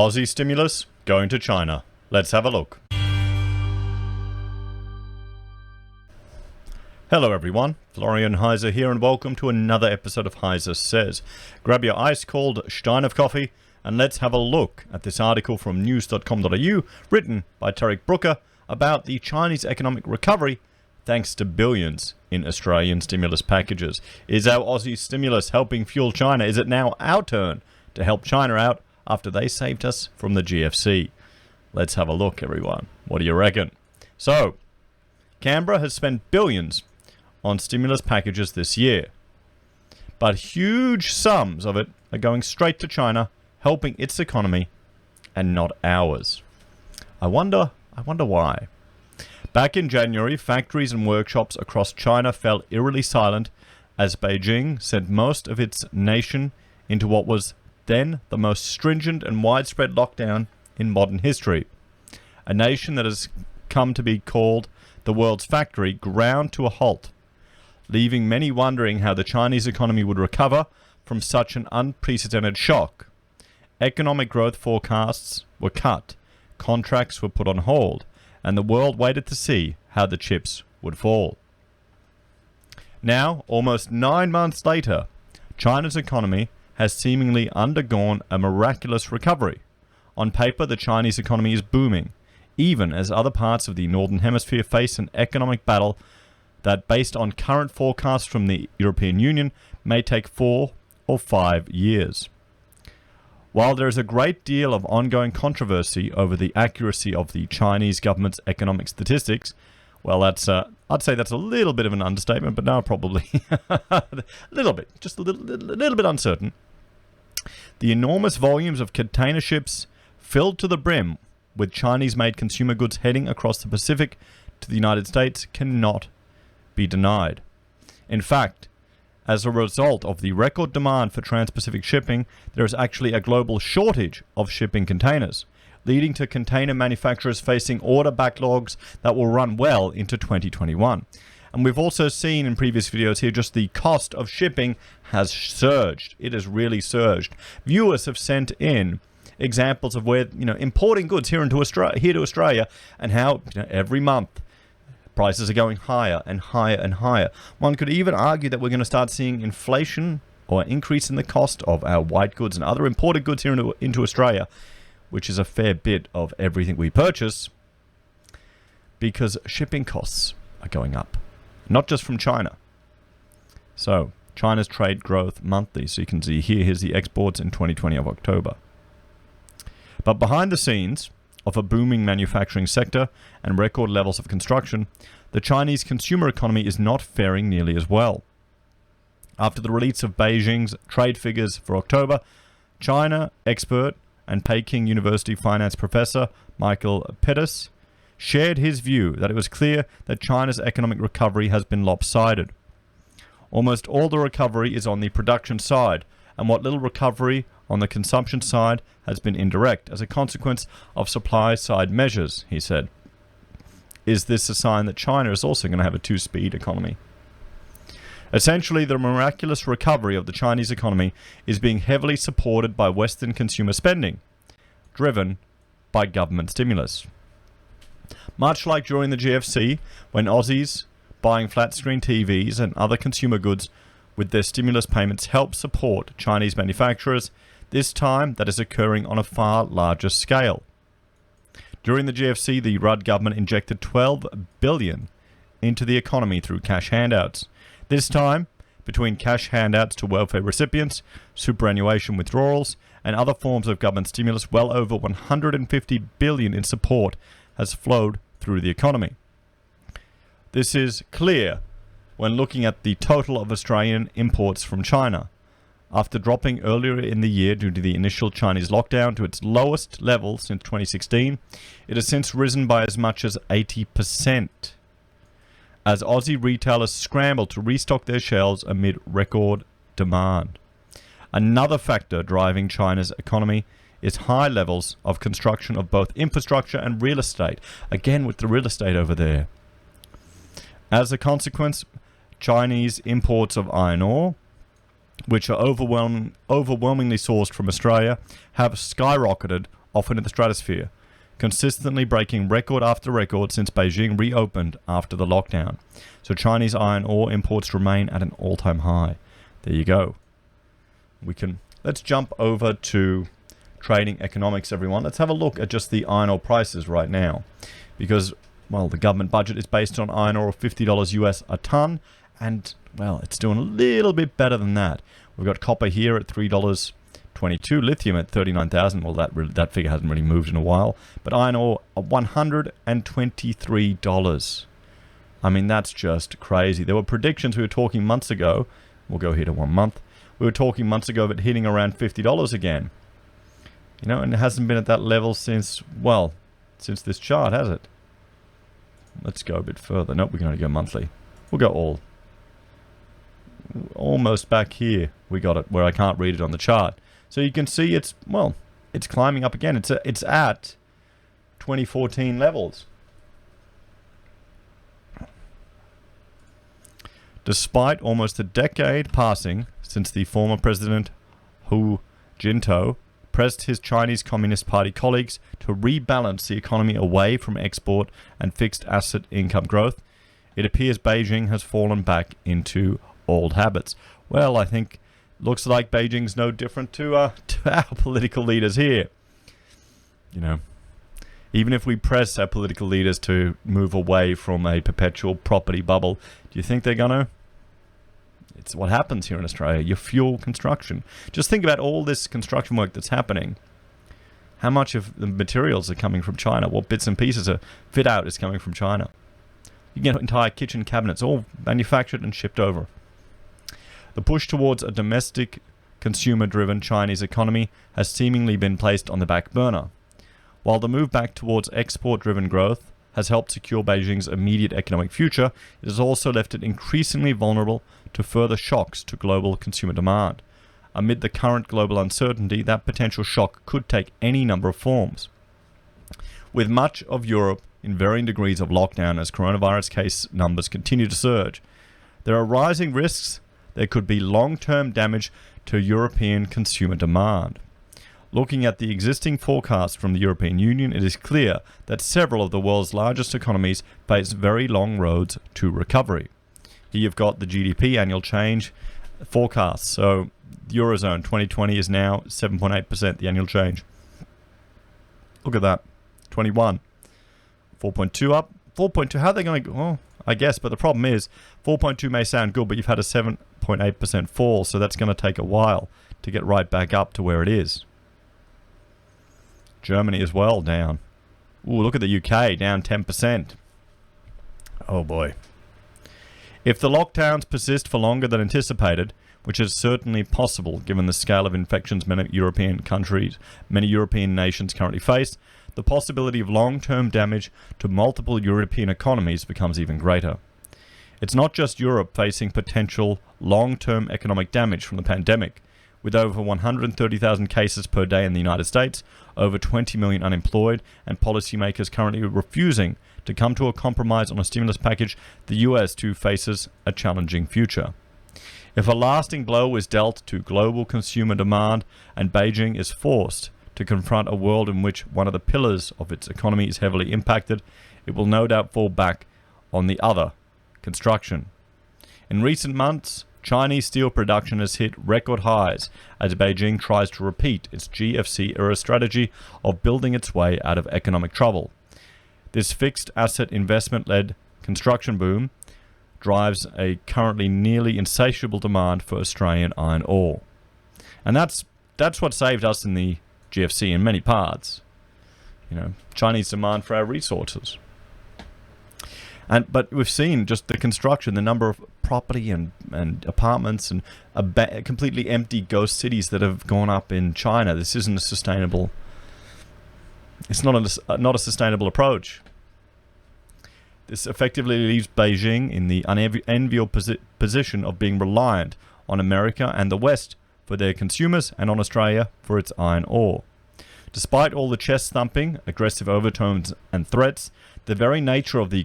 Aussie stimulus going to China. Let's have a look. Hello everyone, Florian.heise here and welcome to another episode of HeiseSays. Grab your ice-cold stein of coffee and let's have a look at this article from news.com.au written by Tarek Brooker about the Chinese economic recovery thanks to billions in Australian stimulus packages. Is our Aussie stimulus helping fuel China? Is it now our turn to help China out after they saved us from the GFC? Let's have a look, everyone. What do you reckon? So, Canberra has spent billions on stimulus packages this year, but huge sums of it are going straight to China, helping its economy and not ours. I wonder why. Back in January, factories and workshops across China fell eerily silent as Beijing sent most of its nation into what was then the most stringent and widespread lockdown in modern history. A nation that has come to be called the world's factory ground to a halt, leaving many wondering how the Chinese economy would recover from such an unprecedented shock. Economic growth forecasts were cut, contracts were put on hold, and the world waited to see how the chips would fall. Now, almost 9 months later, China's economy has seemingly undergone a miraculous recovery. On paper, the Chinese economy is booming, even as other parts of the Northern Hemisphere face an economic battle that, based on current forecasts from the European Union, may take 4 or 5 years. While there is a great deal of ongoing controversy over the accuracy of the Chinese government's economic statistics, well, I'd say that's a little bit of an understatement, but no, probably a little bit, just a little bit uncertain. The enormous volumes of container ships filled to the brim with Chinese-made consumer goods heading across the Pacific to the United States cannot be denied. In fact, as a result of the record demand for trans-Pacific shipping, there is actually a global shortage of shipping containers, leading to container manufacturers facing order backlogs that will run well into 2021. And we've also seen in previous videos here just the cost of shipping has surged. It has really surged. Viewers have sent in examples of where, importing goods here to Australia and how, every month prices are going higher and higher and higher. One could even argue that we're going to start seeing inflation or increase in the cost of our white goods and other imported goods here into Australia, which is a fair bit of everything we purchase, because shipping costs are going up, not just from China. So, China's trade growth monthly, so you can see here's the exports in 2020 of October. But behind the scenes of a booming manufacturing sector and record levels of construction, the Chinese consumer economy is not faring nearly as well. After the release of Beijing's trade figures for October, China expert and Peking University finance professor Michael Pettis shared his view that it was clear that China's economic recovery has been lopsided. Almost all the recovery is on the production side, and what little recovery on the consumption side has been indirect as a consequence of supply-side measures, he said. Is this a sign that China is also going to have a two-speed economy? Essentially, the miraculous recovery of the Chinese economy is being heavily supported by Western consumer spending, driven by government stimulus. Much like during the GFC, when Aussies buying flat-screen TVs and other consumer goods with their stimulus payments helped support Chinese manufacturers, this time that is occurring on a far larger scale. During the GFC, the Rudd government injected $12 billion into the economy through cash handouts. This time, between cash handouts to welfare recipients, superannuation withdrawals, and other forms of government stimulus, well over $150 billion in support has flowed through the economy. This is clear when looking at the total of Australian imports from China. After dropping earlier in the year due to the initial Chinese lockdown to its lowest level since 2016, it has since risen by as much as 80%. As Aussie retailers scramble to restock their shelves amid record demand. Another factor driving China's economy is high levels of construction of both infrastructure and real estate. Again, with the real estate over there. As a consequence, Chinese imports of iron ore, which are overwhelmingly sourced from Australia, have skyrocketed often in the stratosphere, consistently breaking record after record since Beijing reopened after the lockdown. So Chinese iron ore imports remain at an all-time high. There you go. Let's jump over to trading economics, everyone. Let's have a look at just the iron ore prices right now, because, well, the government budget is based on iron ore of $50 US a ton, and, well, it's doing a little bit better than that. We've got copper here at $3.22, lithium at 39,000. Well, that figure hasn't really moved in a while, but iron ore at $123. I mean, that's just crazy. There were predictions, we were talking months ago. We'll go here to 1 month. We were talking months ago of it hitting around $50 again. You know, and it hasn't been at that level since, well, since this chart, has it? Let's go a bit further. Nope, we're going to go monthly. We'll go almost back here. We got it where I can't read it on the chart. So you can see it's, well, it's climbing up again. It's at 2014 levels. Despite almost a decade passing since the former president Hu Jintao pressed his Chinese Communist Party colleagues to rebalance the economy away from export and fixed asset income growth, it appears Beijing has fallen back into old habits. Well, I think looks like Beijing's no different to our political leaders here. You know, even if we press our political leaders to move away from a perpetual property bubble, do you think they're gonna? It's what happens here in Australia. You fuel construction. Just think about all this construction work that's happening. How much of the materials are coming from China? What bits and pieces of fit out is coming from China? You get entire kitchen cabinets all manufactured and shipped over. The push towards a domestic, consumer-driven Chinese economy has seemingly been placed on the back burner, while the move back towards export-driven growth has helped secure Beijing's immediate economic future. It has also left it increasingly vulnerable to further shocks to global consumer demand. Amid the current global uncertainty, that potential shock could take any number of forms. With much of Europe in varying degrees of lockdown as coronavirus case numbers continue to surge, there are rising risks there could be long-term damage to European consumer demand. Looking at the existing forecast from the European Union, it is clear that several of the world's largest economies face very long roads to recovery. Here you've got the GDP annual change forecast. So the Eurozone 2020 is now 7.8%, the annual change. Look at that. 21. 4.2 up. 4.2. How are they going to go? Oh, I guess, but the problem is 4.2 may sound good, but you've had a 7.8% fall, so that's going to take a while to get right back up to where it is. Germany as well, down. Ooh, look at the UK, down 10%. Oh boy. If the lockdowns persist for longer than anticipated, which is certainly possible given the scale of infections many European nations currently face, the possibility of long-term damage to multiple European economies becomes even greater. It's not just Europe facing potential long-term economic damage from the pandemic. With over 130,000 cases per day in the United States, over 20 million unemployed, and policymakers currently refusing to come to a compromise on a stimulus package, the US too faces a challenging future. If a lasting blow is dealt to global consumer demand and Beijing is forced to confront a world in which one of the pillars of its economy is heavily impacted, it will no doubt fall back on the other, construction. In recent months, Chinese steel production has hit record highs as Beijing tries to repeat its GFC-era strategy of building its way out of economic trouble. This fixed asset investment-led construction boom drives a currently nearly insatiable demand for Australian iron ore. And that's what saved us in the GFC in many parts. You know, Chinese demand for our resources. But we've seen just the construction, the number of property and apartments and completely empty ghost cities that have gone up in China. This isn't a sustainable. It's not a sustainable approach. This effectively leaves Beijing in the unenviable position of being reliant on America and the West for their consumers and on Australia for its iron ore. Despite all the chest thumping, aggressive overtones and threats, the very nature of the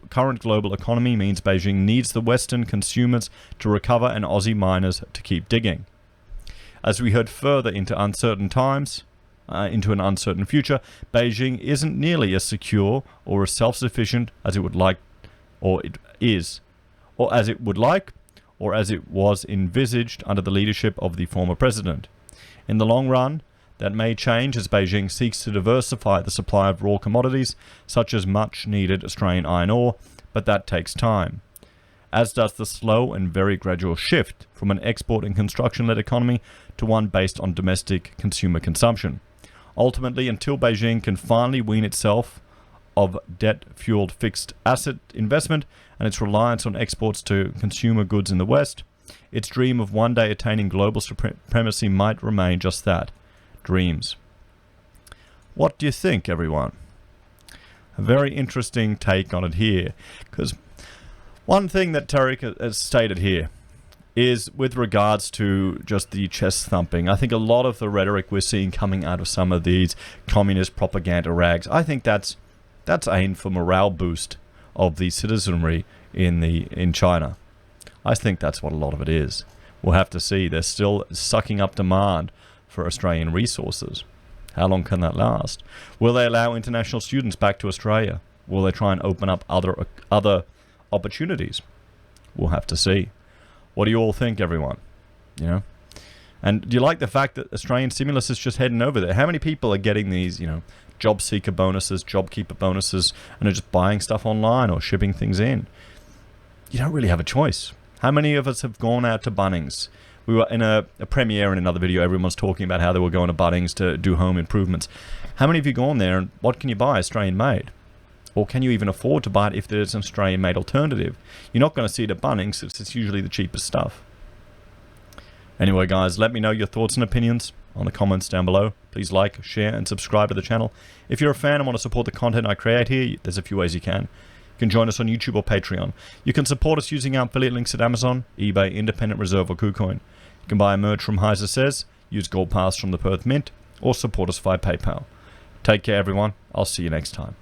current global economy means Beijing needs the Western consumers to recover and Aussie miners to keep digging. As we head further into uncertain times, into an uncertain future, Beijing isn't nearly as secure or as self-sufficient as it would like, or it is, or as it would like, or as it was envisaged under the leadership of the former president. In the long run, that may change as Beijing seeks to diversify the supply of raw commodities, such as much-needed Australian iron ore, but that takes time, as does the slow and very gradual shift from an export and construction-led economy to one based on domestic consumer consumption. Ultimately, until Beijing can finally wean itself of debt-fueled fixed asset investment and its reliance on exports to consumer goods in the West, its dream of one day attaining global supremacy might remain just that, dreams. What do you think, everyone? A very interesting take on it here, because one thing that Tarek has stated here is with regards to just the chest thumping. I think a lot of the rhetoric we're seeing coming out of some of these communist propaganda rags, I think that's aimed for morale boost of the citizenry in China. I think that's what a lot of it is. We'll have to see. They're still sucking up demand for Australian resources. How long can that last? Will they allow international students back to Australia? Will they try and open up other opportunities? We'll have to see. What do you all think, everyone? You know? And do you like the fact that Australian stimulus is just heading over there? How many people are getting these, job seeker bonuses, job keeper bonuses, and are just buying stuff online or shipping things in? You don't really have a choice. How many of us have gone out to Bunnings? We were in a premiere in another video. Everyone's talking about how they were going to Bunnings to do home improvements. How many of you gone there, and what can you buy Australian made? Or can you even afford to buy it if there's an Australian made alternative? You're not going to see it at Bunnings. It's usually the cheapest stuff. Anyway, guys, let me know your thoughts and opinions on the comments down below. Please like, share, and subscribe to the channel. If you're a fan and want to support the content I create here, there's a few ways you can. You can join us on YouTube or Patreon. You can support us using our affiliate links at Amazon, eBay, Independent Reserve, or Kucoin. You can buy merch from HeiseSays, use Gold Pass from the Perth Mint, or support us via PayPal. Take care, everyone. I'll see you next time.